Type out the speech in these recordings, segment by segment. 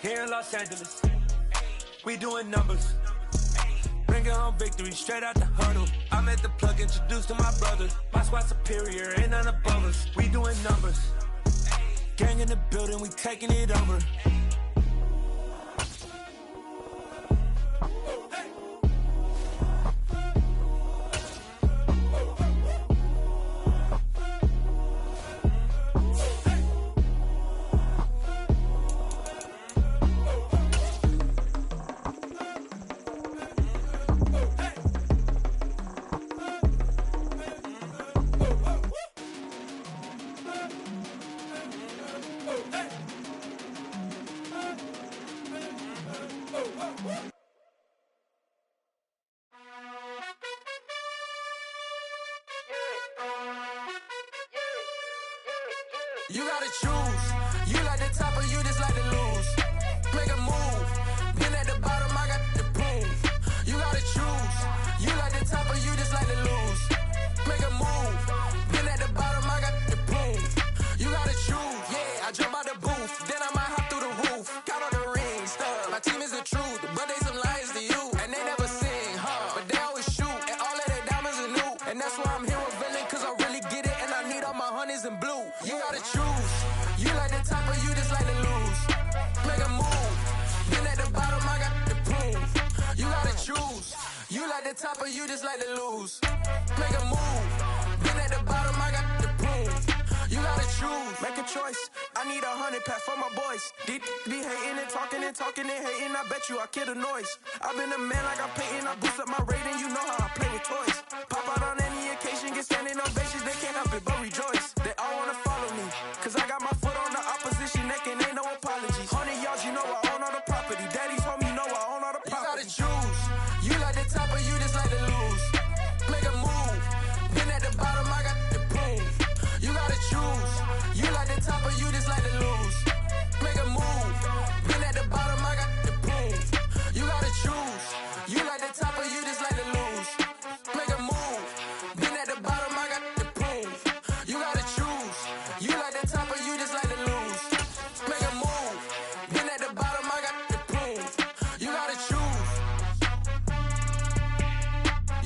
Here in Los Angeles, we doing numbers. Bringing home victory straight out the huddle. I'm at the plug, introduced to my brothers. My squad superior, ain't none above us. We doing numbers. Gang in the building, we taking it over. You gotta choose. You like the top or you just like to lose. Make a move. Been at the bottom, I got the proof. You gotta choose. You like the top or you just like to lose. Make a move. Been at the bottom, I got the proof. You gotta choose. Yeah, I jump out the booth. Then I might hop through the roof. Count on the rings, stuff. My team is the truth, but they some liars to you. And they never sing, huh? But they always shoot. And all of their diamonds are new. And that's why I'm here revealing, cause I really get it. And I need all my honeys in blue. You gotta choose. You like the top or you just like to lose. Make a move. Been at the bottom, I got the proof. You gotta choose. You like the top or you just like to lose. Make a move. Been at the bottom, I got the proof. You gotta choose. Make a choice. I need 100 pack for my boys. Be hating and talking and talking and hating. I bet you I kill the noise. I've been a man like I'm Peyton. I boost up my rating. You know how I play with toys. Pop out on any occasion, get standing ovations. They can't help it but rejoice. They all wanna follow me, cause I got my foot on the opposition neck and ain't no apologies. 100 yards, you know I own all the property. Daddy's home, you know I own all the property. You gotta choose. You like the top or you just like to lose. Make a move. Been at the bottom, I got the proof. You gotta choose. You like the top or you just like to lose. Make a move. Been at the bottom, I got the proof. You gotta choose. You like the top or you just like to lose. Make a move. Been at the bottom, I got the proof. You gotta choose. You like the top or you just like to lose. Make a move. Been at the bottom, I got the proof. You gotta choose.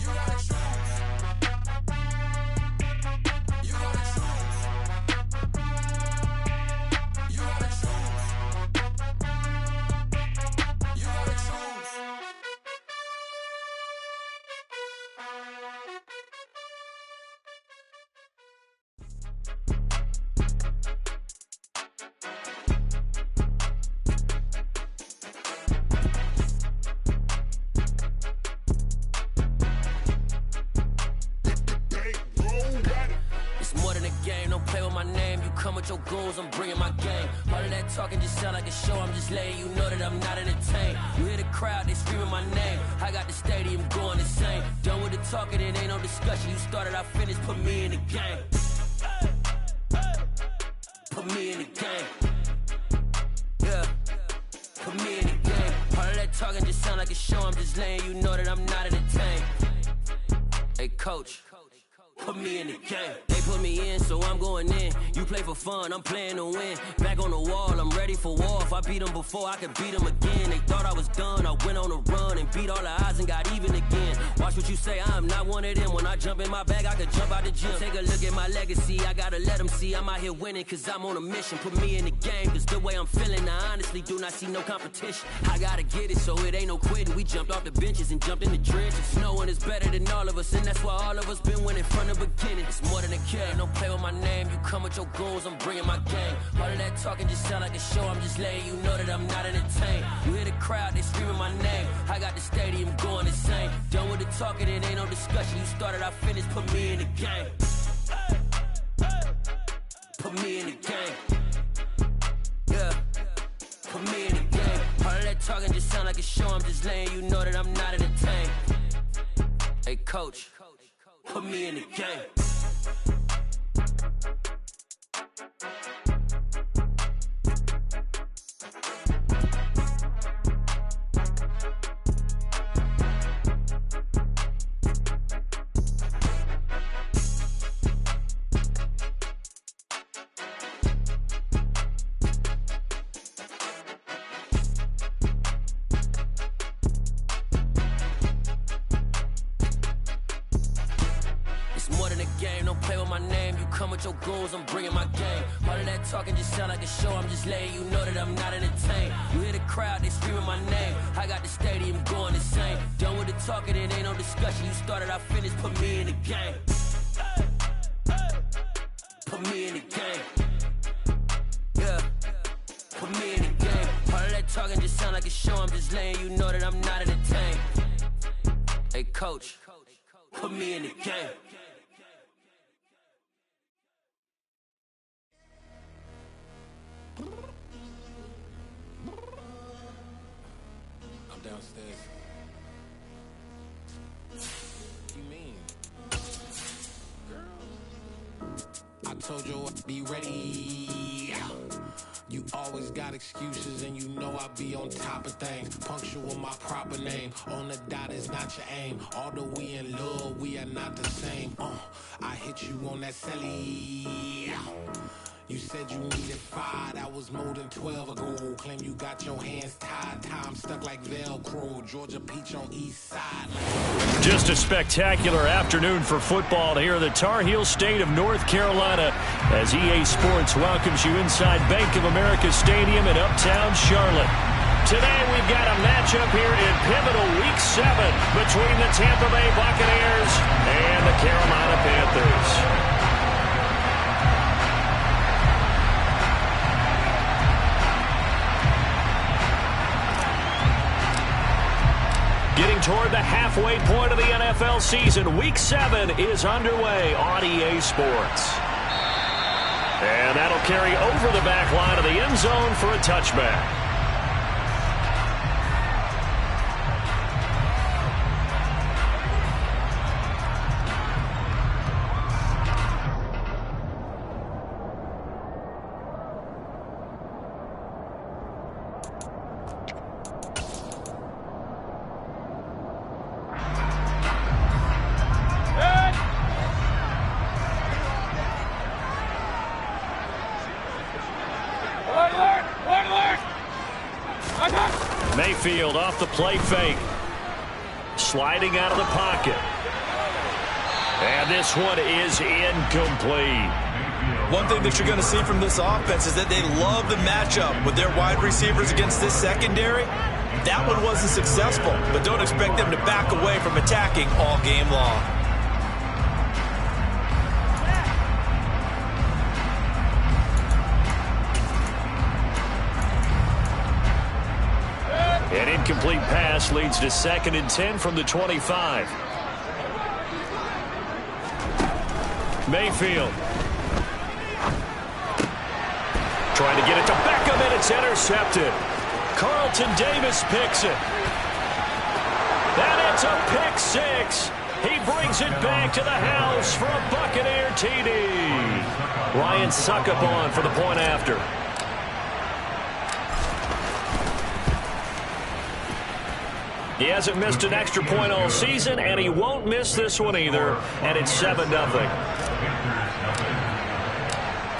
You gotta choose. You gotta choose. You gotta choose. You gotta choose. It's more than a game, don't play with my name. You come with your goons, I'm bringing my game. All of that talking just sound like a show, I'm just letting you know that I'm not entertained. You hear the crowd, they screaming my name. I got the stadium going insane. Done with the talking, it ain't no discussion. You started, I finished, put me in the game. Put me in the game. Yeah, put me in the game. All of that talking just sound like a show, I'm just letting you know that I'm not entertained. Hey coach, put me in the game. They put me in, so I'm going in. You play for fun, I'm playing to win. Back on the wall, I'm ready for war. If I beat them before, I could beat them again. They thought I was done, I went on a run and beat all the odds and got even again. Watch what you say, I'm not one of them. When I jump in my bag, I could jump out the gym. Take a look at my legacy, I gotta let them see I'm out here winning, cause I'm on a mission. Put me in the game, cause the way I'm feeling, I honestly do not see no competition. I gotta get it, so it ain't no quitting. We jumped off the benches and jumped in the trenches. No one is better than all of us, and that's why all of us been winning from the beginning. It's more than a game, don't play with my name. You come with your goons, I'm bringing my game. All of that talking just sound like a show, I'm just letting you know that I'm not entertained. You hear the crowd, they screaming my name. I got the stadium going insane. Done with the talking, it ain't no discussion. You started, I finished, put me in the game. Put me in the game. Yeah, put me in the game. All of that talking just sound like a show, I'm just letting you know that I'm not entertained. Hey coach, put me in the game. the game, don't play with my name. You come with your goons, I'm bringing my game. All of that talking just sound like a show, I'm just letting you know that I'm not entertained. You hear the crowd, they screaming my name. I got the stadium going insane. Done with the talking, it ain't no discussion. You started, I finished, put me in the game. Put me in the game. Yeah, put me in the game. All of that talking just sound like a show, I'm just letting you know that I'm not entertained. Hey, coach, put me in the game. I'm downstairs. What you mean? Girl, I told you I'd be ready. You always got excuses and you know I be on top of things. Punctual my proper name. On the dot is not your aim. Although we in love, we are not the same. I hit you on that celly. You said you needed 5, that was more than 12 ago. Claim you got your hands tied, time stuck like Velcro. Georgia Peach on east side. Just a spectacular afternoon for football here in the Tar Heel state of North Carolina as EA Sports welcomes you inside Bank of America Stadium in uptown Charlotte. Today we've got a matchup here in pivotal Week 7 between the Tampa Bay Buccaneers and the Carolina Panthers. Getting toward the halfway point of the NFL season, Week 7 is underway on EA Sports. And that'll carry over the back line of the end zone for a touchback. Mayfield off the play fake. Sliding out of the pocket. And this one is incomplete. One thing that you're going to see from this offense is that they love the matchup with their wide receivers against this secondary. That one wasn't successful, but don't expect them to back away from attacking all game long. An incomplete pass leads to 2nd and 10 from the 25. Mayfield. Trying to get it to Beckham, and it's intercepted. Carlton Davis picks it. And it's a pick 6. He brings it back to the house for a Buccaneer TD. Ryan Succop for the point after. He hasn't missed an extra point all season, and he won't miss this one either, and it's 7-0.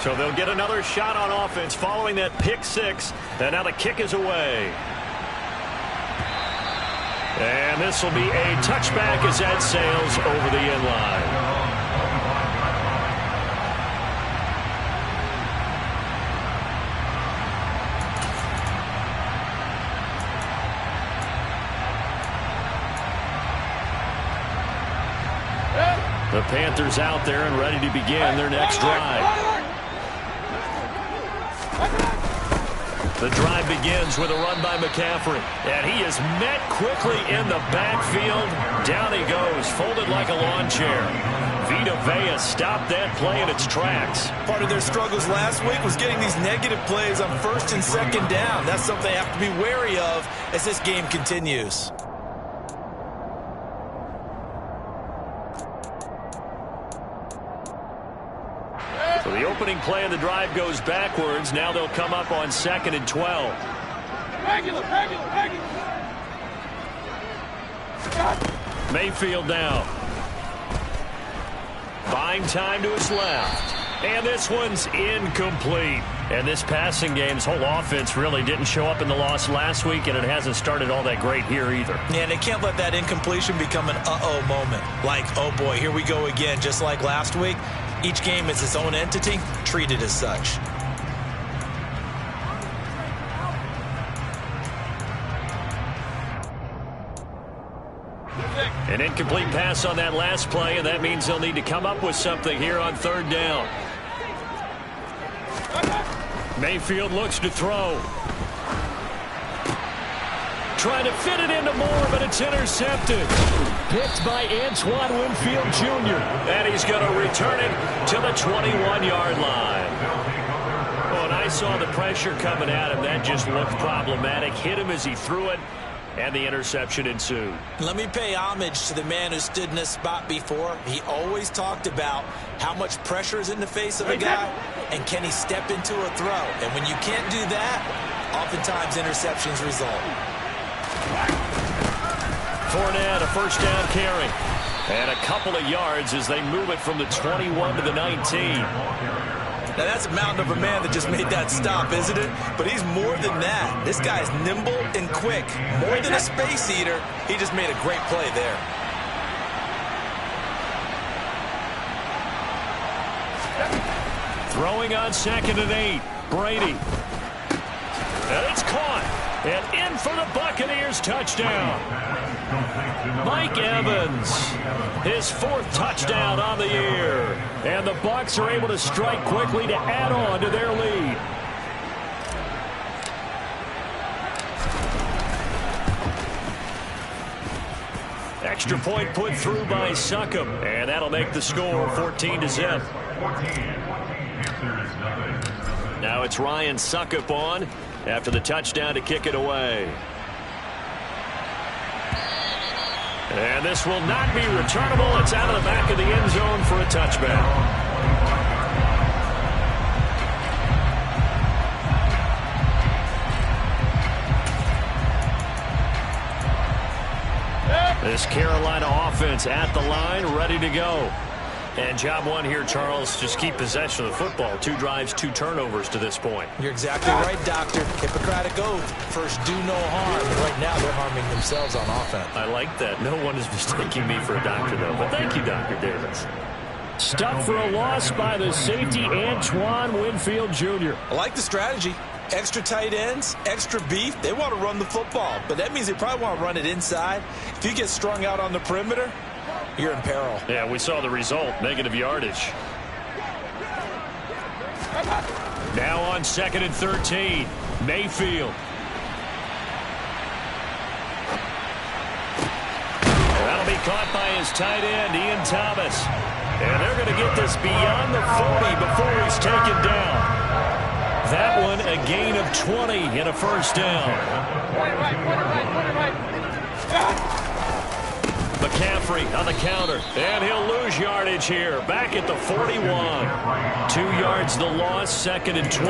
So they'll get another shot on offense following that pick 6, and now the kick is away. And this will be a touchback as that sails over the end line. The Panthers out there and ready to begin their next drive. The drive begins with a run by McCaffrey. And he is met quickly in the backfield. Down he goes, folded like a lawn chair. Vita Vea stopped that play in its tracks. Part of their struggles last week was getting these negative plays on 1st and 2nd down. That's something they have to be wary of as this game continues. So the opening play of the drive goes backwards. Now they'll come up on 2nd and 12. Mayfield now. Buying time to his left. And this one's incomplete. And this passing game's whole offense really didn't show up in the loss last week, and it hasn't started all that great here either. Yeah, and they can't let that incompletion become an uh-oh moment. Like, oh boy, here we go again, just like last week. Each game is its own entity, treated as such. An incomplete pass on that last play, and that means they'll need to come up with something here on third down. Mayfield looks to throw. Trying to fit it into Moore, but it's intercepted. Picked by Antoine Winfield Jr. And he's going to return it to the 21-yard line. Well, and I saw the pressure coming at him. That just looked problematic. Hit him as he threw it, and the interception ensued. Let me pay homage to the man who stood in this spot before. He always talked about how much pressure is in the face of a guy, and can he step into a throw. And when you can't do that, oftentimes interceptions result. Fournette, a first down carry. And a couple of yards as they move it from the 21 to the 19. Now, that's a mountain of a man that just made that stop, isn't it? But he's more than that. This guy's nimble and quick. More than a space eater, he just made a great play there. Throwing on 2nd and 8. Brady. And it's caught. And in for the Buccaneers touchdown. Mike Evans, his 4th touchdown on the year. And the Bucs are able to strike quickly to add on to their lead. Extra point put through by Succop. And that'll make the score 14-0. Now it's Ryan Succop on after the touchdown to kick it away. And this will not be returnable. It's out of the back of the end zone for a touchback. This Carolina offense at the line, ready to go. And job one here, Charles, just keep possession of the football. 2 drives, 2 turnovers to this point. You're exactly right, Doctor. Hippocratic oath. First, do no harm. And right now, they're harming themselves on offense. I like that. No one is mistaking me for a doctor, though. But thank you, Dr. Davis. Stuck for a loss by the safety, Antoine Winfield Jr. I like the strategy. Extra tight ends, extra beef. They want to run the football, but that means they probably want to run it inside. If you get strung out on the perimeter, you're in peril. Yeah, we saw the result, negative yardage. Now on 2nd and 13, Mayfield. That'll be caught by his tight end, Ian Thomas. And they're going to get this beyond the 40 before he's taken down. That one a gain of 20 and a first down. McCaffrey on the counter, and he'll lose yardage here. Back at the 41. 2 yards the loss, 2nd and 12.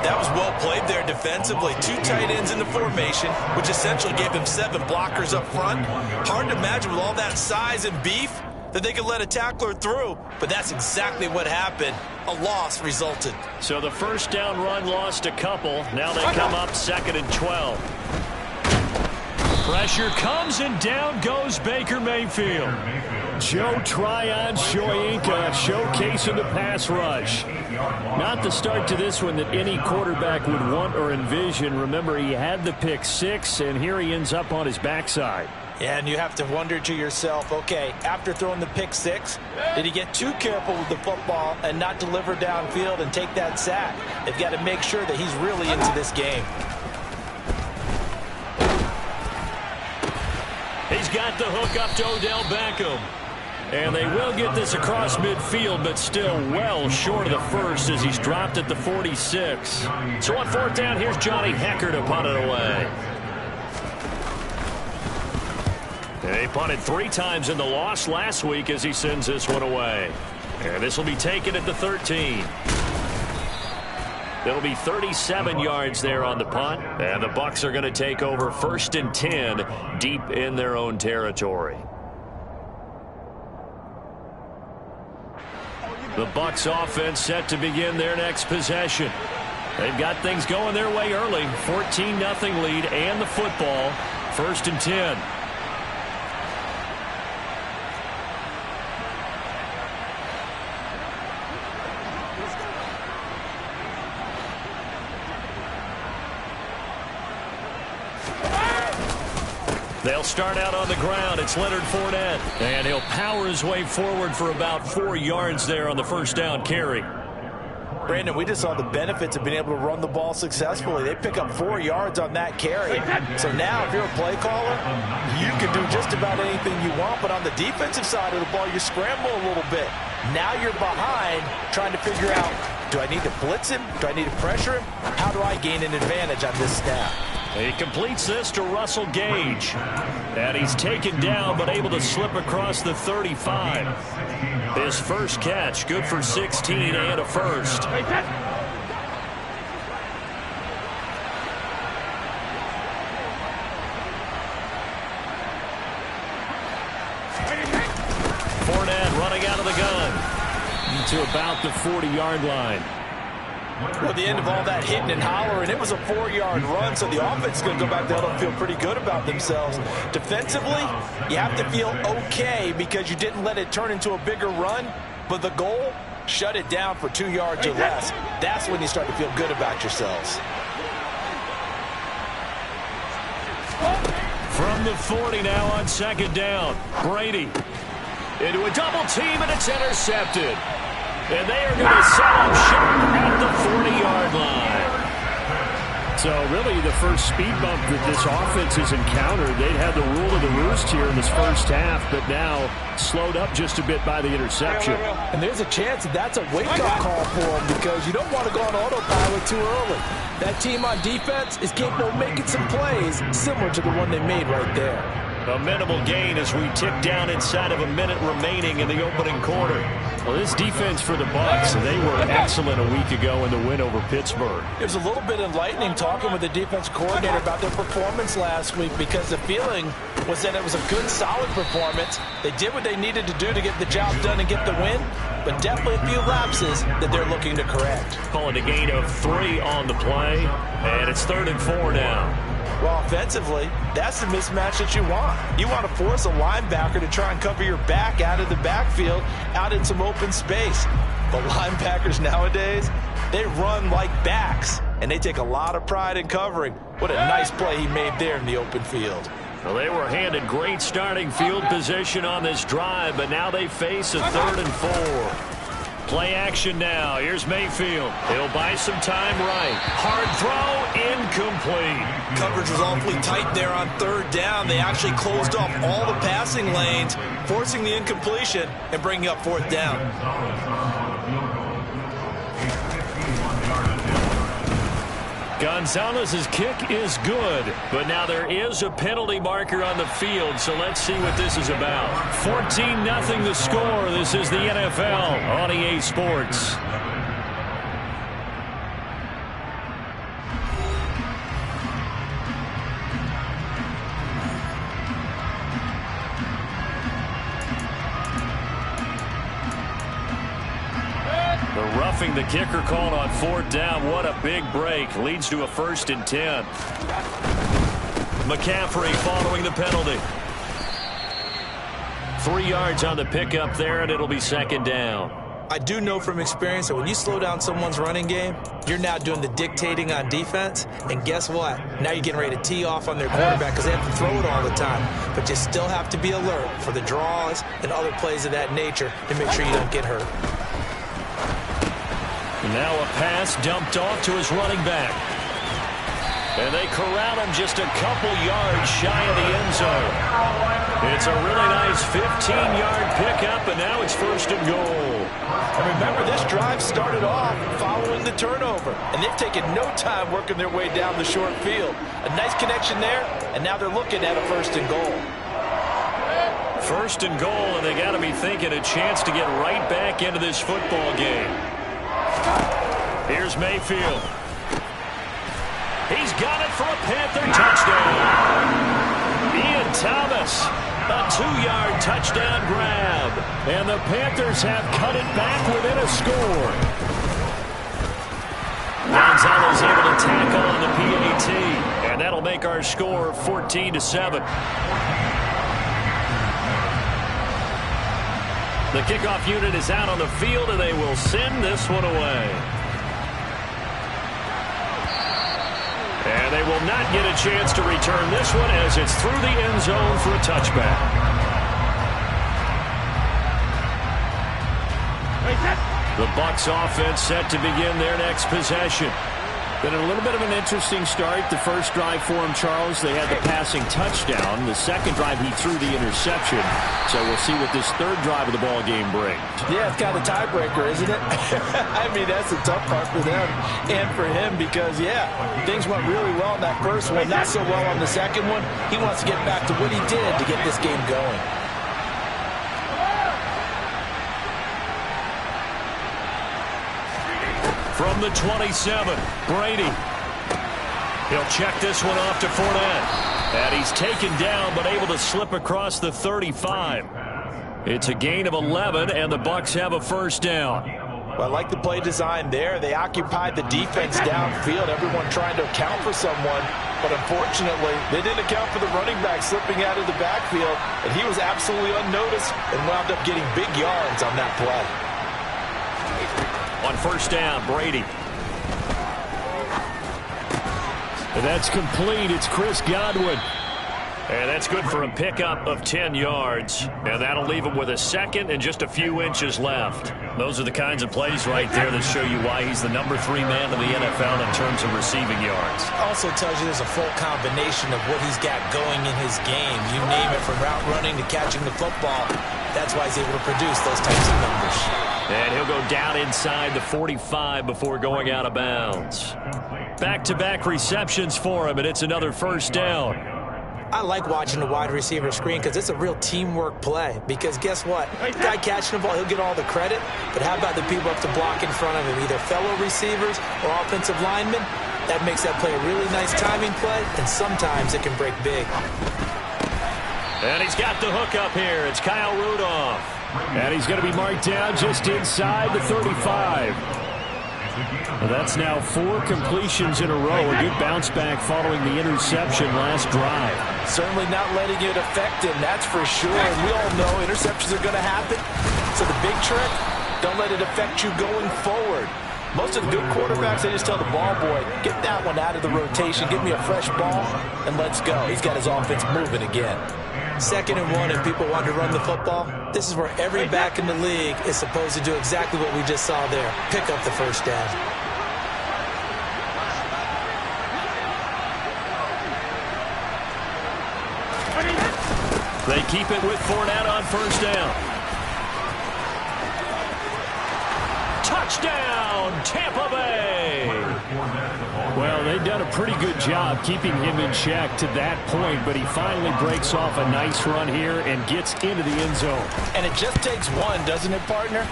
That was well played there defensively. 2 tight ends in the formation, which essentially gave them 7 blockers up front. Hard to imagine with all that size and beef that they could let a tackler through, but that's exactly what happened. A loss resulted. So the first down run lost a couple. Now they come up 2nd and 12. Pressure comes, and down goes Baker Mayfield. Joe Tryon-Shoyinka showcasing the pass rush. Not the start to this one that any quarterback would want or envision. Remember, he had the pick 6, and here he ends up on his backside. Yeah, and you have to wonder to yourself, okay, after throwing the pick 6, did he get too careful with the football and not deliver downfield and take that sack? They've got to make sure that he's really into this game. He's got the hook up to Odell Beckham. And they will get this across midfield, but still well short of the first as he's dropped at the 46. So on 4th down, here's Johnny Hecker to punt it away. They punted 3 times in the loss last week as he sends this one away. And this will be taken at the 13. It'll be 37 yards there on the punt. And the Bucs are going to take over 1st and 10 deep in their own territory. The Bucs offense set to begin their next possession. They've got things going their way early. 14-0 lead and the football. 1st and 10. They'll start out on the ground. It's Leonard Fournette. And he'll power his way forward for about 4 yards there on the first down carry. Brandon, we just saw the benefits of being able to run the ball successfully. They pick up 4 yards on that carry. So now, if you're a play caller, you can do just about anything you want. But on the defensive side of the ball, you scramble a little bit. Now you're behind trying to figure out, do I need to blitz him? Do I need to pressure him? How do I gain an advantage on this snap? He completes this to Russell Gage. And he's taken down but able to slip across the 35. His first catch, good for 16 and a first. Fournette running out of the gun to about the 40-yard line. Well, at the end of all that hitting and hollering, it was a 4-yard run, so the offense is going to go back there and feel pretty good about themselves. Defensively, you have to feel okay because you didn't let it turn into a bigger run, but the goal, shut it down for 2 yards or less. That's when you start to feel good about yourselves. From the 40 now on 2nd down. Brady into a double team, and it's intercepted. And they are going to set up shop at the 40-yard line. So really the first speed bump that this offense has encountered, they'd had the rule of the roost here in this first half, but now slowed up just a bit by the interception. And there's a chance that that's a wake-up call for them because you don't want to go on autopilot too early. That team on defense is capable of making some plays similar to the one they made right there. A minimal gain as we tick down inside of a minute remaining in the opening quarter. Well, this defense for the Bucs, they were excellent a week ago in the win over Pittsburgh. It was a little bit enlightening talking with the defense coordinator about their performance last week because the feeling was that it was a good, solid performance. They did what they needed to do to get the job done and get the win, but definitely a few lapses that they're looking to correct. Calling a gain of 3 on the play, and it's 3rd and 4 now. Well, offensively, that's the mismatch that you want. You want to force a linebacker to try and cover your back out of the backfield, out in some open space. But linebackers nowadays, they run like backs, and they take a lot of pride in covering. What a nice play he made there in the open field. Well, they were handed great starting field position on this drive, but now they face a 3rd and 4. Play action now. Here's Mayfield. He'll buy some time right. Hard throw, incomplete. Coverage was awfully tight there on 3rd down. They actually closed off all the passing lanes, forcing the incompletion and bringing up 4th down. Gonzalez's kick is good, but now there is a penalty marker on the field, so let's see what this is about. 14-0 the score. This is the NFL on EA Sports. The kicker called on 4th down. What a big break. Leads to a 1st and 10. McCaffrey following the penalty. 3 yards on the pickup there, and it'll be 2nd down. I do know from experience that when you slow down someone's running game, you're now doing the dictating on defense. And guess what? Now you're getting ready to tee off on their quarterback because they have to throw it all the time. But you still have to be alert for the draws and other plays of that nature to make sure you don't get hurt. Now a pass dumped off to his running back. And they corral him just a couple yards shy of the end zone. It's a really nice 15-yard pickup, and now it's 1st and goal. And remember, this drive started off following the turnover, and they've taken no time working their way down the short field. A nice connection there, and now they're looking at a 1st and goal. 1st and goal, and they got to be thinking a chance to get right back into this football game. Here's Mayfield. He's got it for a Panther touchdown. Ian Thomas A 2-yard touchdown grab. And the Panthers have cut it back within a score. Gonzalez able to tackle on the PAT. And that'll make our score 14-7. The kickoff unit is out on the field, and they will send this one away. And they will not get a chance to return this one as it's through the end zone for a touchback. The Bucs offense set to begin their next possession. Been a little bit of an interesting start. The first drive for him, Charles, they had the passing touchdown. The second drive, he threw the interception. So we'll see what this third drive of the ball game brings. Yeah, it's kind of a tiebreaker, isn't it? I mean, that's the tough part for them and for him because, yeah, things went really well in that first one, not so well on the second one. He wants to get back to what he did to get this game going. From the 27, Brady. He'll check this one off to Fournette. And he's taken down but able to slip across the 35. It's a gain of 11, and the Bucs have a first down. Well, I like the play design there. They occupied the defense downfield, everyone trying to account for someone. But unfortunately, they didn't account for the running back slipping out of the backfield, and he was absolutely unnoticed and wound up getting big yards on that play. On first down, Brady. And that's complete. It's Chris Godwin. And that's good for a pickup of 10 yards. And that'll leave him with a second and just a few inches left. Those are the kinds of plays right there that show you why he's the number 3 man in the NFL in terms of receiving yards. Also tells you there's a full combination of what he's got going in his game. You name it, from route running to catching the football. That's why he's able to produce those types of numbers. And he'll go down inside the 45 before going out of bounds. Back-to-back receptions for him, and it's another first down. I like watching the wide receiver screen because it's a real teamwork play. Because guess what? Guy catching the ball, he'll get all the credit. But how about the people up to block in front of him, either fellow receivers or offensive linemen? That makes that play a really nice timing play, and sometimes it can break big. And he's got the hook up here. It's Kyle Rudolph. And he's going to be marked down just inside the 35. Well, that's now 4 completions in a row. A good bounce back following the interception last drive. Certainly not letting it affect him, that's for sure. And we all know interceptions are going to happen. So the big trick, don't let it affect you going forward. Most of the good quarterbacks, they just tell the ball boy, get that one out of the rotation, give me a fresh ball, and let's go. He's got his offense moving again. 2nd and 1, and people want to run the football. This is where every back in the league is supposed to do exactly what we just saw there. Pick up the first down. They keep it with Fournette on first down. Touchdown, Tampa Bay! Well, they've done a pretty good job keeping him in check to that point, but he finally breaks off a nice run here and gets into the end zone. And it just takes one, doesn't it, partner?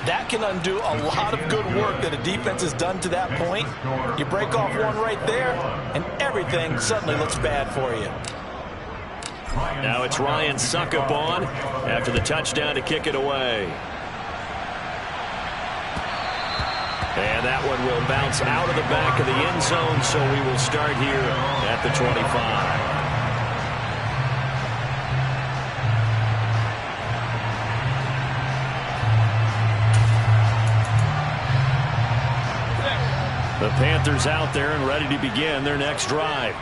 That can undo a lot of good work that a defense has done to that point. You break off one right there, and everything suddenly looks bad for you. Now it's Ryan Suckup on after the touchdown to kick it away. And that one will bounce out of the back of the end zone, so we will start here at the 25. The Panthers out there and ready to begin their next drive.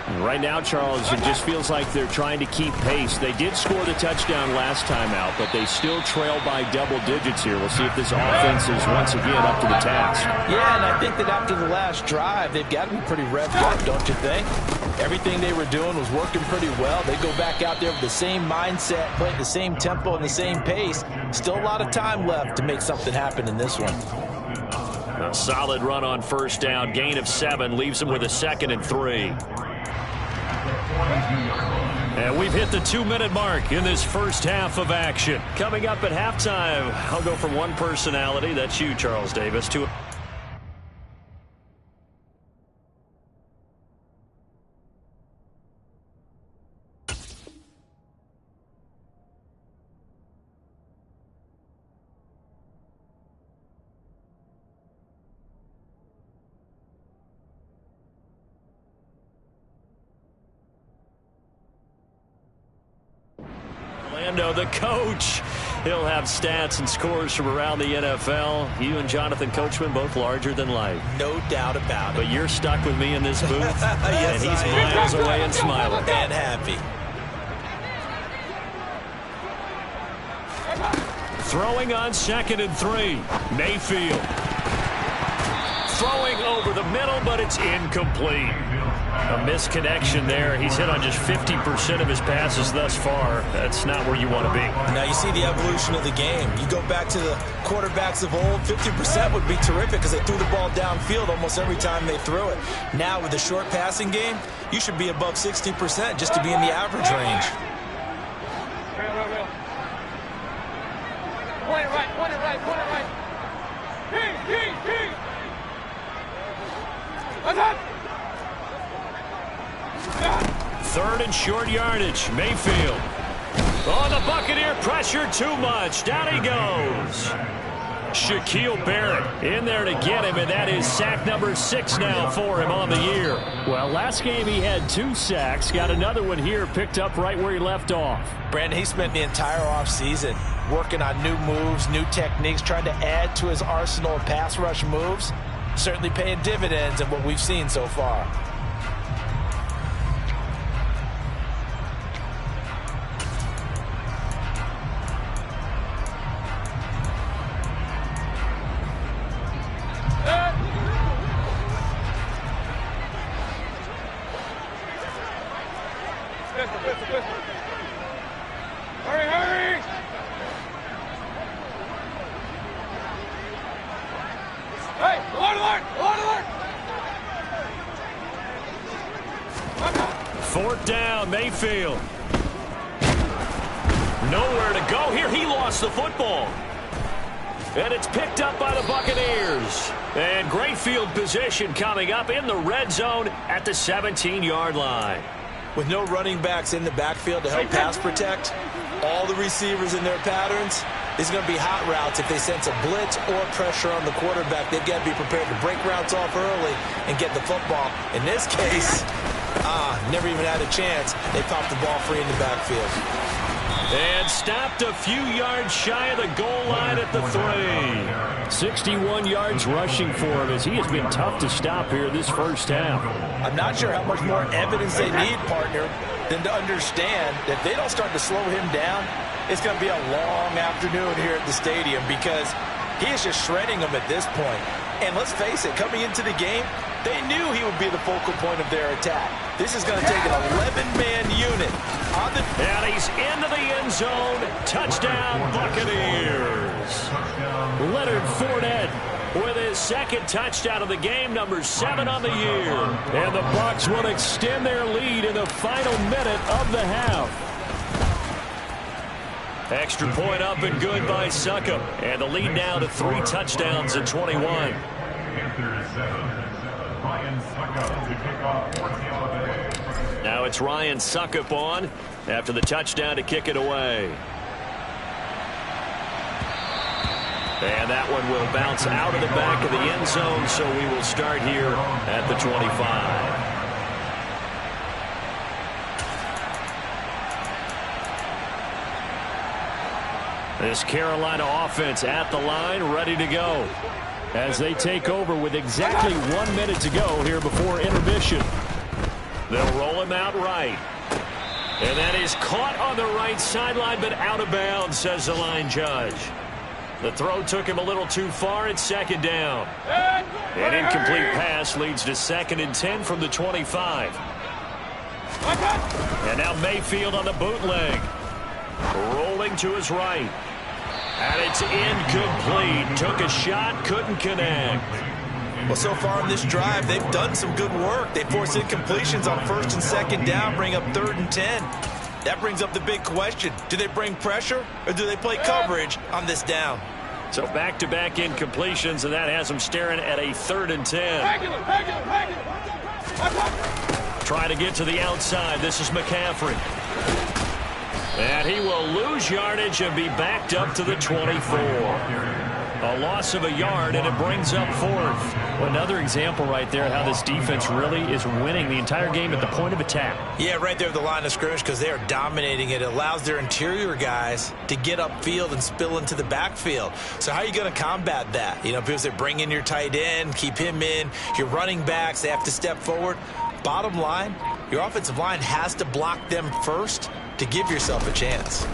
And right now, Charles, it just feels like they're trying to keep pace. They did score the touchdown last time out, but they still trail by double digits here. We'll see if this offense is once again up to the task. Yeah, and I think that after the last drive, they've got to be pretty revved up, don't you think? Everything they were doing was working pretty well. They go back out there with the same mindset, play at the same tempo and the same pace. Still a lot of time left to make something happen in this one. A solid run on first down. Gain of 7 leaves them with a 2nd and 3. And we've hit the 2-minute mark in this first half of action. Coming up at halftime, I'll go from one personality, that's you, Charles Davis, to no, the coach. He'll have stats and scores from around the NFL. You and Jonathan Coachman both larger than life. No doubt about it. But you're stuck with me in this booth, yes, and he's miles away and smiling. And happy. Throwing on 2nd and 3. Mayfield. Throwing over the middle, but it's incomplete. A misconnection there. He's hit on just 50% of his passes thus far. That's not where you want to be. Now you see the evolution of the game. You go back to the quarterbacks of old, 50% would be terrific because they threw the ball downfield almost every time they threw it. Now with the short passing game, you should be above 60% just to be in the average range. Point it right, point it right, point it right. Key. Attack! 3rd and short yardage. Mayfield. Oh, the Buccaneer pressure too much. Down he goes. Shaquille Barrett in there to get him, and that is sack number 6 now for him on the year. Well, last game he had 2 sacks. Got another one here picked up right where he left off. Brandon, he spent the entire offseason working on new moves, new techniques, trying to add to his arsenal of pass rush moves. Certainly paying dividends in what we've seen so far. Hurry! Hey, alert! 4th down, Mayfield. Nowhere to go here. He lost the football. And it's picked up by the Buccaneers. And great field position coming up in the red zone at the 17-yard line. With no running backs in the backfield to help pass protect, all the receivers in their patterns, it's going to be hot routes if they sense a blitz or pressure on the quarterback. They've got to be prepared to break routes off early and get the football. In this case, never even had a chance. They popped the ball free in the backfield. And stopped a few yards shy of the goal line at the 3. 61 yards rushing for him as he has been tough to stop here this first half. I'm not sure how much more evidence they need, partner, than to understand that if they don't start to slow him down, it's going to be a long afternoon here at the stadium because he is just shredding them at this point. And let's face it, coming into the game, they knew he would be the focal point of their attack. This is going to take an 11-man unit. And he's into the end zone. Touchdown, Buccaneers. Leonard Fournette with his 2nd touchdown of the game, number 7 on the year. And the Bucs will extend their lead in the final minute of the half. Extra point up and good by Succop. And the lead now to 3 touchdowns at 21. Now it's Ryan Succop on after the touchdown to kick it away. And that one will bounce out of the back of the end zone, so we will start here at the 25. This Carolina offense at the line, ready to go as they take over with exactly 1 minute to go here before intermission. They'll roll him out right. And that is caught on the right sideline, but out of bounds, says the line judge. The throw took him a little too far. It's 2nd down. An incomplete pass leads to 2nd and 10 from the 25. And now Mayfield on the bootleg. Rolling to his right. And it's incomplete. Took a shot, couldn't connect. Well, so far in this drive, they've done some good work. They force incompletions on 1st and 2nd down, bring up 3rd and 10. That brings up the big question. Do they bring pressure or do they play coverage on this down? So back-to-back incompletions, and that has them staring at a 3rd and 10. Trying to get to the outside. This is McCaffrey. And he will lose yardage and be backed up to the 24. A loss of a yard, and it brings up fourth. Well, another example right there how this defense really is winning the entire game at the point of attack. Yeah, right there at the line of scrimmage because they are dominating it. It allows their interior guys to get upfield and spill into the backfield. So how are you going to combat that? You know, because they bring in your tight end, keep him in. Your running backs, they have to step forward. Bottom line, your offensive line has to block them first to give yourself a chance.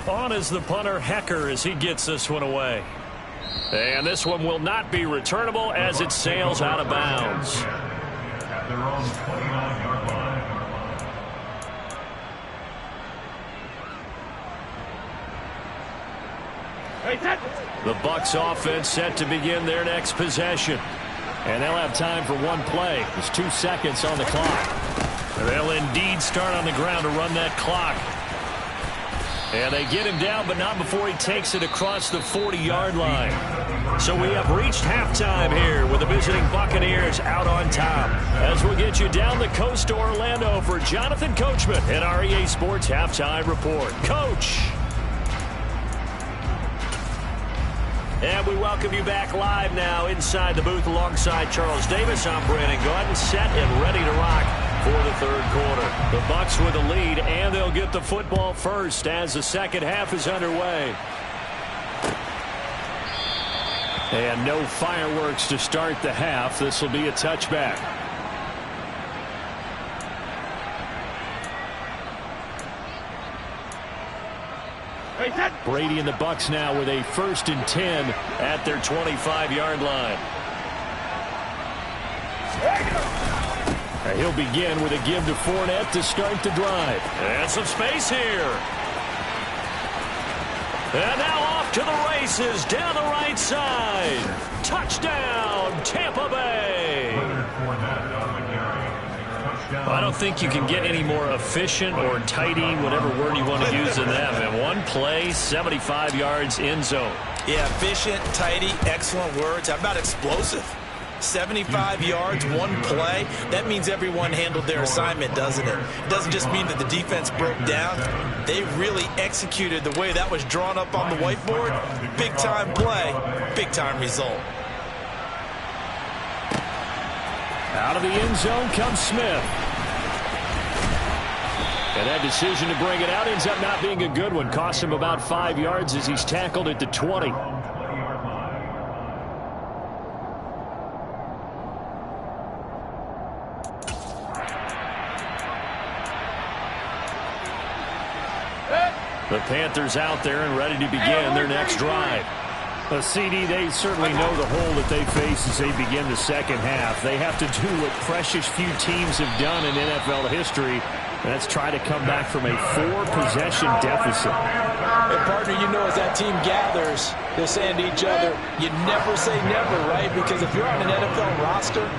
On is the punter, Hecker, as he gets this one away. And this one will not be returnable as it sails out of bounds. At their own 29-yard line. The Bucs offense set to begin their next possession. And they'll have time for one play. There's 2 seconds on the clock. They'll indeed start on the ground to run that clock. And they get him down, but not before he takes it across the 40-yard line. So we have reached halftime here with the visiting Buccaneers out on top. As we'll get you down the coast to Orlando for Jonathan Coachman and our EA Sports Halftime Report. Coach! And we welcome you back live now inside the booth alongside Charles Davis. I'm Brandon Gaudin, set and ready to rock for the third quarter. The Bucs with a lead, and they'll get the football first as the second half is underway. And no fireworks to start the half. This will be a touchback. Brady and the Bucs now with a 1st and 10 at their 25-yard line. He'll begin with a give to Fournette to start the drive. And some space here. And now off to the races down the right side. Touchdown, Tampa Bay. I don't think you can get any more efficient or tidy, whatever word you want to use in that. And one play, 75 yards in zone. Yeah, efficient, tidy, excellent words. How about explosive? 75 yards, one play. That means everyone handled their assignment, doesn't it? It doesn't just mean that the defense broke down. They really executed the way that was drawn up on the whiteboard. Big-time play, big-time result. Out of the end zone comes Smith. And that decision to bring it out ends up not being a good one. Cost him about 5 yards as he's tackled at the 20. The Panthers out there and ready to begin their next drive. A CD, they certainly know the hole that they face as they begin the second half. They have to do what precious few teams have done in NFL history. That's try to come back from a 4-possession deficit. Hey, partner, you know as that team gathers, they're saying to each other, you never say never, right? Because if you're on an NFL roster,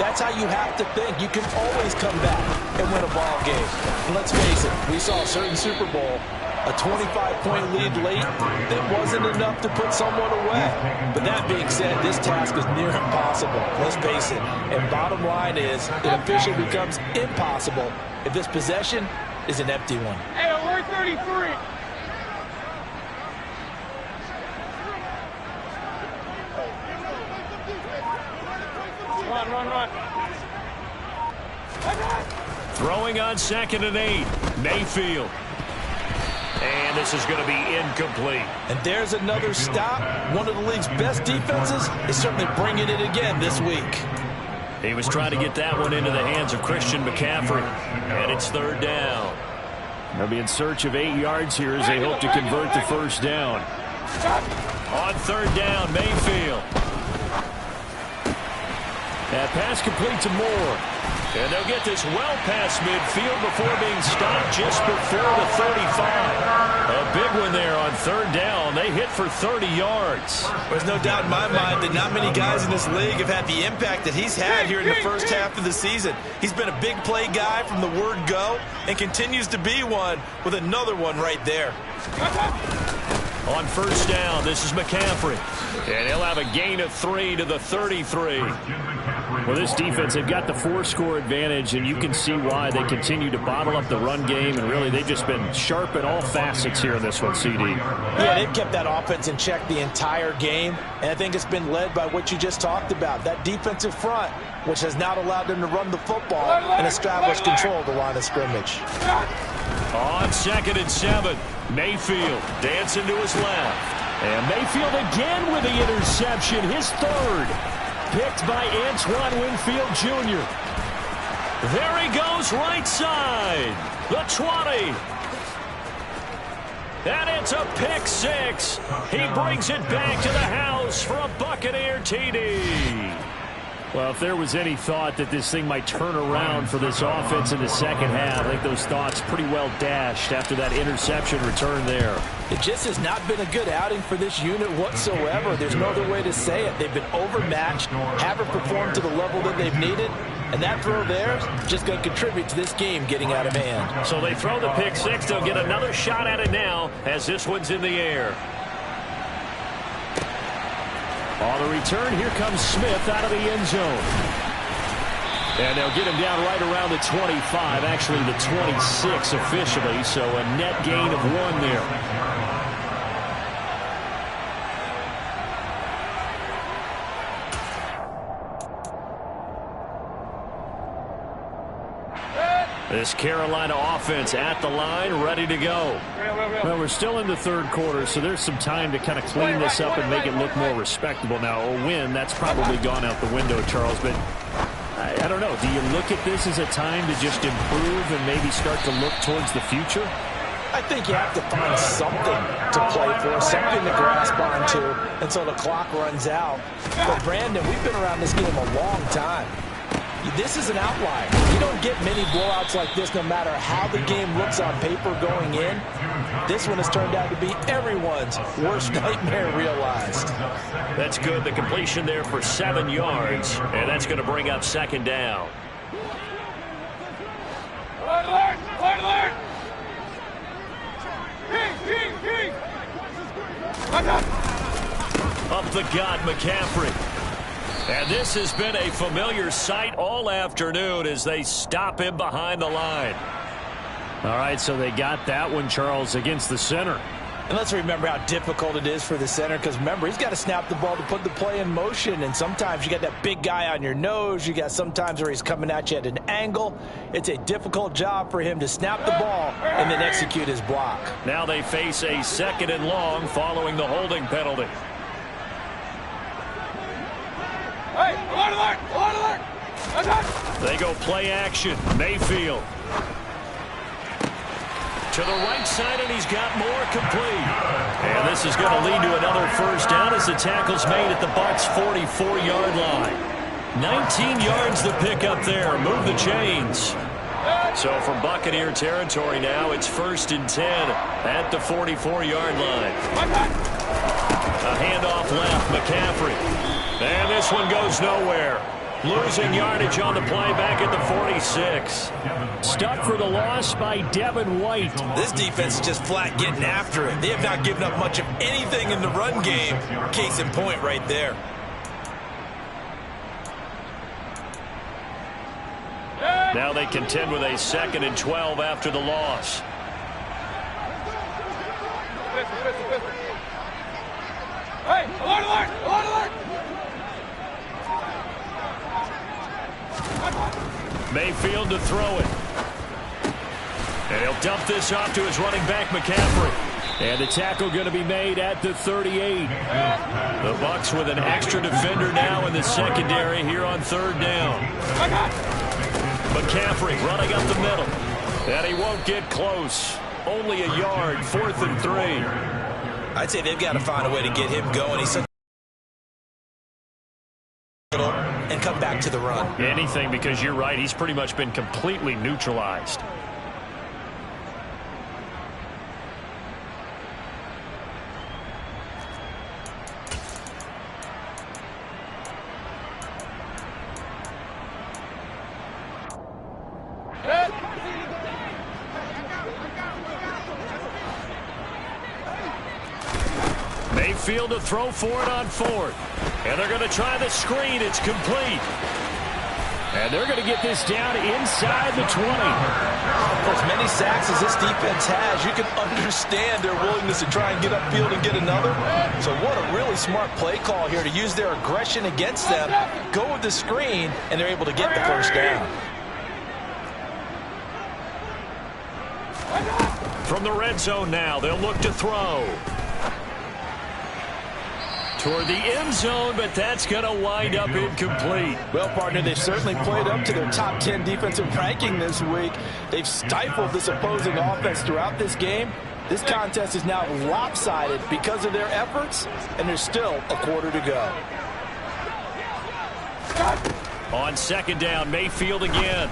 that's how you have to think. You can always come back and win a ball game. And let's face it, we saw a certain Super Bowl, a 25-point lead late that wasn't enough to put someone away. But that being said, this task is near impossible. Let's face it. And bottom line is, it officially becomes impossible if this possession is an empty one. Hey, alert 33. Run. Throwing on 2nd and 8. Mayfield. And this is going to be incomplete. And there's another stop. One of the league's best defenses is certainly bringing it again this week. He was trying to get that one into the hands of Christian McCaffrey. And it's 3rd down. They'll be in search of 8 yards here as they hope to convert the 1st down. On 3rd down, Mayfield. That pass complete to Moore. And they'll get this well past midfield before being stopped just before the 35. A big one there on 3rd down. They hit for 30 yards. There's no doubt in my mind that not many guys in this league have had the impact that he's had here in the first half of the season. He's been a big play guy from the word go and continues to be one with another one right there. On 1st down, this is McCaffrey. And he'll have a gain of 3 to the 33. Well, this defense, they've got the 4-score advantage, and you can see why they continue to bottle up the run game, and really they've just been sharp at all facets here in this one, CD. Yeah, they've kept that offense in check the entire game, and I think it's been led by what you just talked about, that defensive front, which has not allowed them to run the football and establish control of the line of scrimmage. On 2nd and 7, Mayfield dancing to his left. And Mayfield again with the interception, his 3rd. Picked by Antoine Winfield Jr. There he goes, right side. The 20. And it's a pick 6. He brings it back to the house for a Buccaneer TD. Well, if there was any thought that this thing might turn around for this offense in the second half, I think those thoughts pretty well dashed after that interception return there. It just has not been a good outing for this unit whatsoever. There's no other way to say it. They've been overmatched, haven't performed to the level that they've needed, and that throw there is just going to contribute to this game getting out of hand. So they throw the pick 6. They'll get another shot at it now as this one's in the air. On the return, here comes Smith out of the end zone. And they'll get him down right around the 25, actually the 26 officially, so a net gain of 1 there. This Carolina offense at the line, ready to go. Well, we're still in the 3rd quarter, so there's some time to kind of clean this up and make it look more respectable. Now, a win, that's probably gone out the window, Charles, but I don't know. Do you look at this as a time to just improve and maybe start to look towards the future? I think you have to find something to play for, something to grasp onto until the clock runs out. But, Brandon, we've been around this game a long time. This is an outlier. You don't get many blowouts like this no matter how the game looks on paper going in. This one has turned out to be everyone's worst nightmare realized. That's good. The completion there for 7 yards, and that's going to bring up 2nd down. Alert! Up the gut, McCaffrey. And this has been a familiar sight all afternoon as they stop him behind the line. All right, so they got that one, Charles, against the center. And let's remember how difficult it is for the center, because remember, he's got to snap the ball to put the play in motion, and sometimes you got that big guy on your nose. You got sometimes where he's coming at you at an angle. It's a difficult job for him to snap the ball and then execute his block. Now they face a 2nd and long following the holding penalty. Hey, alert! They go play action. Mayfield. To the right side, and he's got more complete. And this is going to lead to another 1st down as the tackle's made at the Bucs' 44-yard line. 19 yards to pick up there. Move the chains. So from Buccaneer territory now, it's 1st and 10 at the 44-yard line. A handoff left, McCaffrey. And this one goes nowhere. Losing yardage on the play back at the 46. Stuck for the loss by Devin White. This defense is just flat getting after it. They have not given up much of anything in the run game. Case in point right there. Now they contend with a 2nd and 12 after the loss. Hey, alert! Mayfield to throw it. And he'll dump this off to his running back, McCaffrey. And the tackle going to be made at the 38. The Bucs with an extra defender now in the secondary here on 3rd down. McCaffrey running up the middle. And he won't get close. Only a yard, 4th and 3. I'd say they've got to find a way to get him going. He's and come back to the run. Anything, because you're right. He's pretty much been completely neutralized. Mayfield to throw for it on 4th. And they're going to try the screen. It's complete. And they're going to get this down inside the 20. For as many sacks as this defense has, you can understand their willingness to try and get upfield and get another. So what a really smart play call here to use their aggression against them, go with the screen, and they're able to get the first down. From the red zone now, they'll look to throw. Toward the end zone, but that's going to wind up incomplete. Well, partner, they've certainly played up to their top 10 defensive ranking this week. They've stifled this opposing offense throughout this game. This contest is now lopsided because of their efforts, and there's still a quarter to go. On second down, Mayfield again.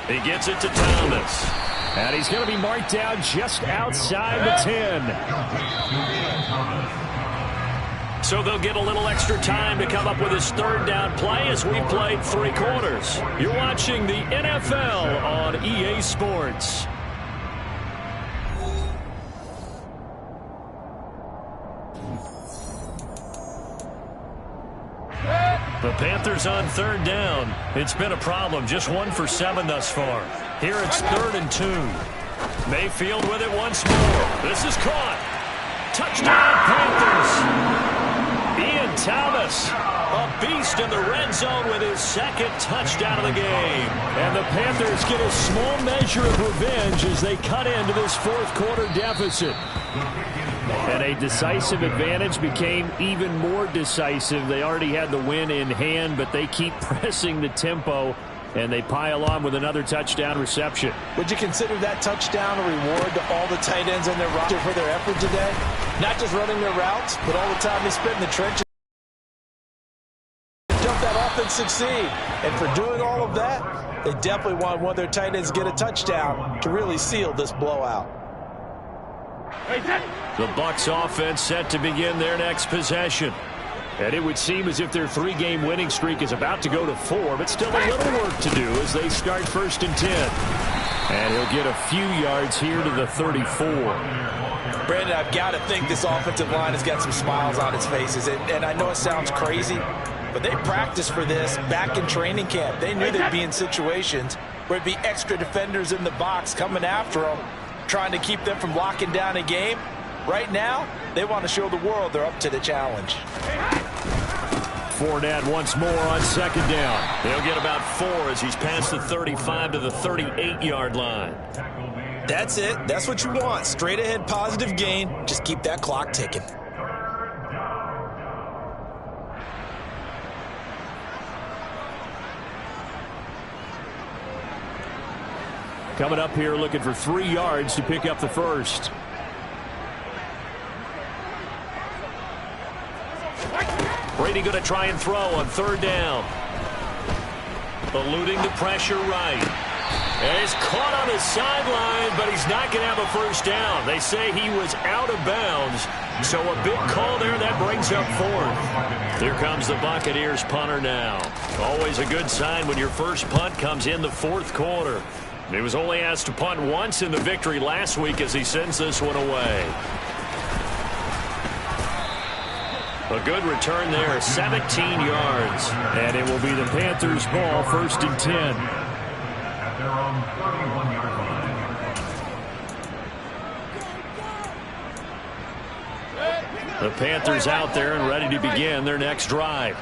He gets it to Thomas. And he's going to be marked down just outside the 10. So they'll get a little extra time to come up with his third down play as we played 3 quarters. You're watching the NFL on EA Sports. The Panthers on third down. It's been a problem. Just 1 for 7 thus far. Here it's 3rd and 2. Mayfield with it once more. This is caught. Touchdown, Panthers. Ian Thomas, a beast in the red zone with his 2nd touchdown of the game. And the Panthers get a small measure of revenge as they cut into this 4th quarter deficit. And a decisive advantage became even more decisive. They already had the win in hand, but they keep pressing the tempo, and they pile on with another touchdown reception. Would you consider that touchdown a reward to all the tight ends on their roster for their effort today? Not just running their routes, but all the time they spent in the trenches. Help that offense succeed. And for doing all of that, they definitely want one of their tight ends to get a touchdown to really seal this blowout. The Bucs offense set to begin their next possession. And it would seem as if their 3-game winning streak is about to go to 4, but still a little work to do as they start 1st and 10. And he'll get a few yards here to the 34. Brandon, I've got to think this offensive line has got some smiles on its faces. And I know it sounds crazy, but they practiced for this back in training camp. They knew they'd be in situations where there'd be extra defenders in the box coming after them, trying to keep them from locking down a game. Right now, they want to show the world they're up to the challenge. Fournette once more on second down. They'll get about 4 as he's past the 35 to the 38-yard line. That's it. That's what you want. Straight ahead positive gain. Just keep that clock ticking. Coming up here looking for 3 yards to pick up the first. Brady going to try and throw on 3rd down. Eluding the pressure right. And he's caught on his sideline, but he's not going to have a first down. They say he was out of bounds. So a big call there that brings up 4th. Here comes the Buccaneers punter now. Always a good sign when your first punt comes in the 4th quarter. He was only asked to punt once in the victory last week as he sends this one away. A good return there, 17 yards. And it will be the Panthers' ball, 1st and 10. The Panthers out there and ready to begin their next drive.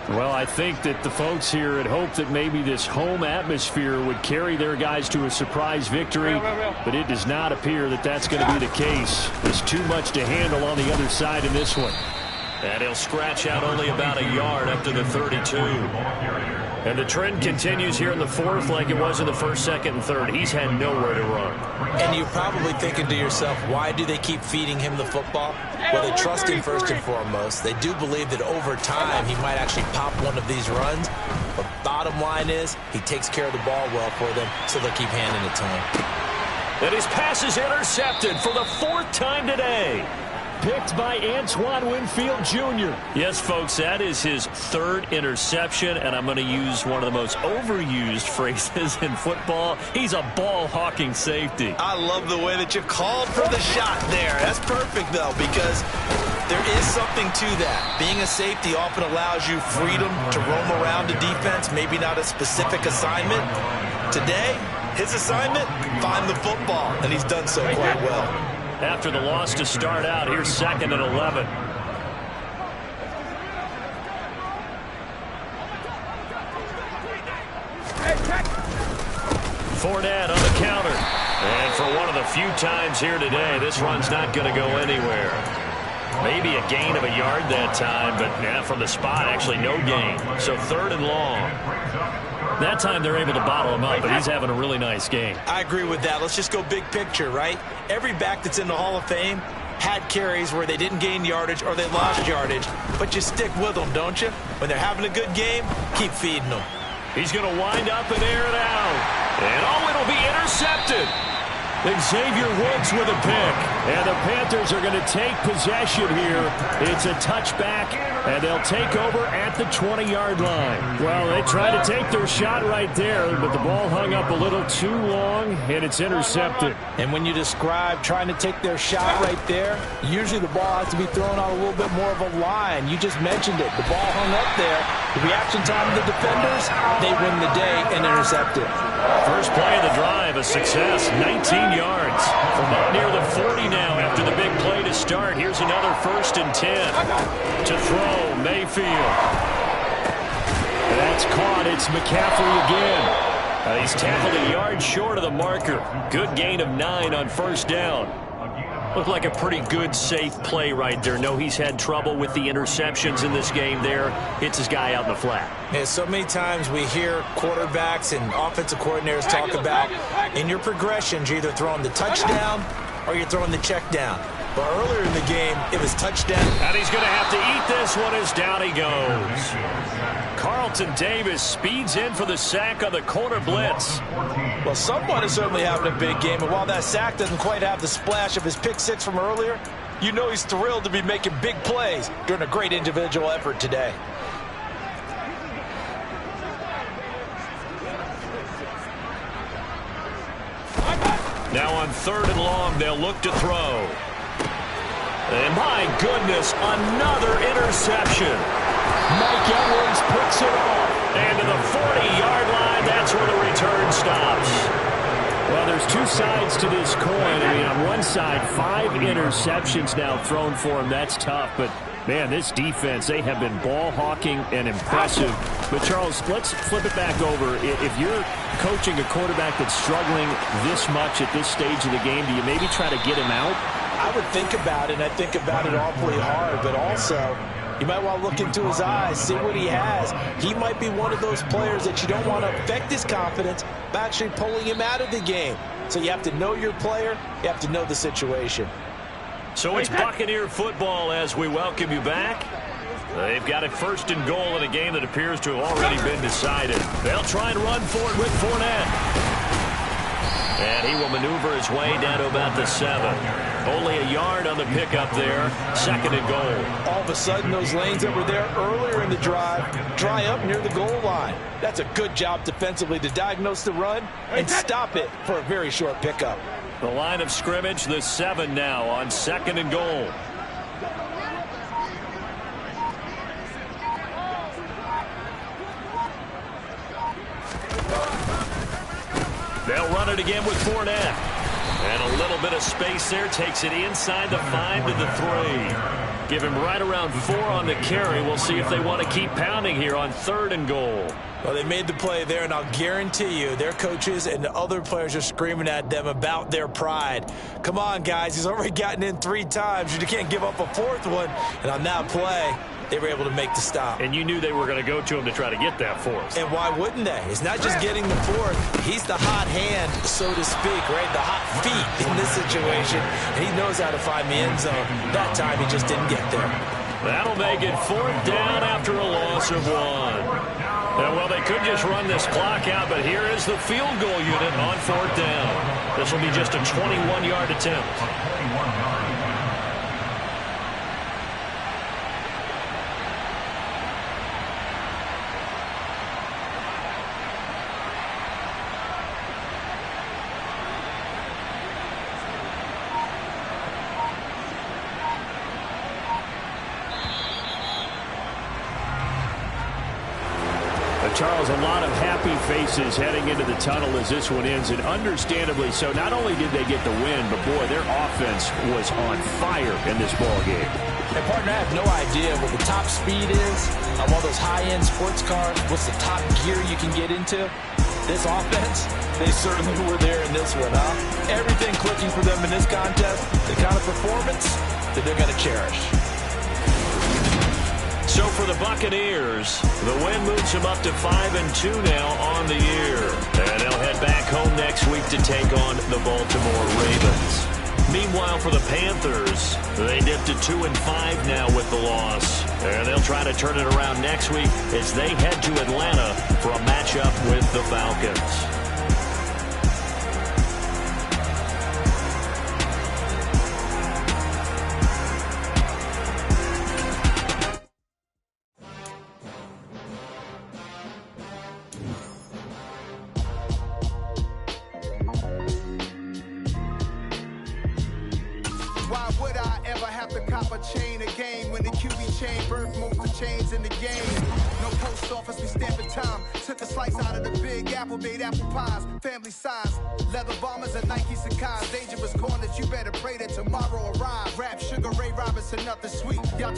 Well, I think that the folks here had hoped that maybe this home atmosphere would carry their guys to a surprise victory, but it does not appear that that's going to be the case. There's too much to handle on the other side in this one. And he'll scratch out only about a yard up to the 32. And the trend continues here in the 4th like it was in the 1st, 2nd, and 3rd. He's had nowhere to run. And you're probably thinking to yourself, why do they keep feeding him the football? Well, they trust him first and foremost. They do believe that over time he might actually pop one of these runs. But bottom line is he takes care of the ball well for them, so they'll keep handing it to him. And his pass is intercepted for the 4th time today. Picked by Antoine Winfield Jr. Yes, folks, that is his 3rd interception, and I'm going to use one of the most overused phrases in football. He's a ball-hawking safety. I love the way that you called for the shot there. That's perfect, though, because There is something to that. Being a safety often allows you freedom to roam around the defense, maybe not a specific assignment. Today, his assignment, find the football, and he's done so quite well. After the loss to start out, here's 2nd and 11. Fournette on the counter. And for one of the few times here today, this run's not going to go anywhere. Maybe a gain of a yard that time, but yeah, from the spot, actually no gain. So 3rd and long. That time they're able to bottle him up, but he's having a really nice game. I agree with that. Let's just go big picture, right? Every back that's in the Hall of Fame had carries where they didn't gain yardage or they lost yardage, but you stick with them, don't you? When they're having a good game, keep feeding them. He's going to wind up and air it out. And it'll be intercepted. Xavier Woods with a pick. And the Panthers are going to take possession here. It's a touchback, and they'll take over at the 20-yard line. Well, they tried to take their shot right there, but the ball hung up a little too long, and it's intercepted. And when you describe trying to take their shot right there, usually the ball has to be thrown out a little bit more of a line. You just mentioned it. The ball hung up there. The reaction time of the defenders, they win the day and intercept it. First play of the drive, a success, 19 yards. From about near the 40 now after the big play to start. Here's another 1st and 10. To throw, Mayfield. That's caught. It's McCaffrey again. He's tackled a yard short of the marker. Good gain of 9 on 1st down. Looked like a pretty good, safe play right there. No, he's had trouble with the interceptions in this game there. Hits his guy out in the flat. Yeah, so many times we hear quarterbacks and offensive coordinators talk about in your progressions, you're either throwing the touchdown or you're throwing the check down. But earlier in the game, it was touchdown. And he's going to have to eat this one as down he goes. Carlton Davis speeds in for the sack on the corner blitz. Well, someone is certainly having a big game, and while that sack doesn't quite have the splash of his pick six from earlier, you know he's thrilled to be making big plays during a great individual effort today. Now on 3rd and long, they'll look to throw. And my goodness, another interception. Mike Edwards puts it off. And to the 40-yard line, that's where the return stops. Well, there's two sides to this coin. I mean, on one side, 5 interceptions now thrown for him. That's tough. But, man, this defense, they have been ball hawking and impressive. But, Charles, let's flip it back over. If you're coaching a quarterback that's struggling this much at this stage of the game, do you maybe try to get him out? I would think about it, and I think about it awfully hard, but also you might want to look into his eyes, see what he has. He might be one of those players that you don't want to affect his confidence by actually pulling him out of the game. So you have to know your player, you have to know the situation. So it's Buccaneer football as we welcome you back. They've got it 1st and goal in a game that appears to have already been decided. They'll try and run for it with Fournette. And he will maneuver his way down to about the 7. Only a yard on the pickup there. 2nd and goal. All of a sudden, those lanes that were there earlier in the drive dry up near the goal line. That's a good job defensively to diagnose the run and stop it for a very short pickup. The line of scrimmage, the 7 now on 2nd and goal. They'll run it again with Fournette. And a little bit of space there. Takes it inside the 5 to the 3. Give him right around 4 on the carry. We'll see if they want to keep pounding here on 3rd and goal. Well, they made the play there, and I'll guarantee you their coaches and the other players are screaming at them about their pride. Come on, guys. He's already gotten in 3 times. You can't give up a 4th one. And on that play, they were able to make the stop. And you knew they were going to go to him to try to get that 4th. And why wouldn't they? It's not just getting the 4th. He's the hot hand, so to speak, right? The hot feet in this situation. And he knows how to find the end zone. That time, he just didn't get there. That'll make it 4th down after a loss of 1. Well, they could just run this clock out, but here is the field goal unit on 4th down. This will be just a 21-yard attempt. Charles, a lot of happy faces heading into the tunnel as this one ends, and understandably so. Not only did they get the win, but, boy, their offense was on fire in this ball game. And, partner, I have no idea what the top speed is on one of those high-end sports cars. What's the top gear you can get into? This offense, they certainly were there in this one, huh? Everything clicking for them in this contest, the kind of performance that they're going to cherish. So for the Buccaneers, the win moves them up to 5-2 now on the year. And they'll head back home next week to take on the Baltimore Ravens. Meanwhile, for the Panthers, they dipped to 2-5 now with the loss. And they'll try to turn it around next week as they head to Atlanta for a matchup with the Falcons. Why would I ever have to cop a chain again when the QB chain birthed most of chains in the game? No post office, we stamping time. Took a slice out of the big apple, made apple pies, family size. Leather bombers and Nike Sacai's. Dangerous corners, you better pray that tomorrow arrive. Rap, Sugar Ray Robinson, nothing sweet. Y'all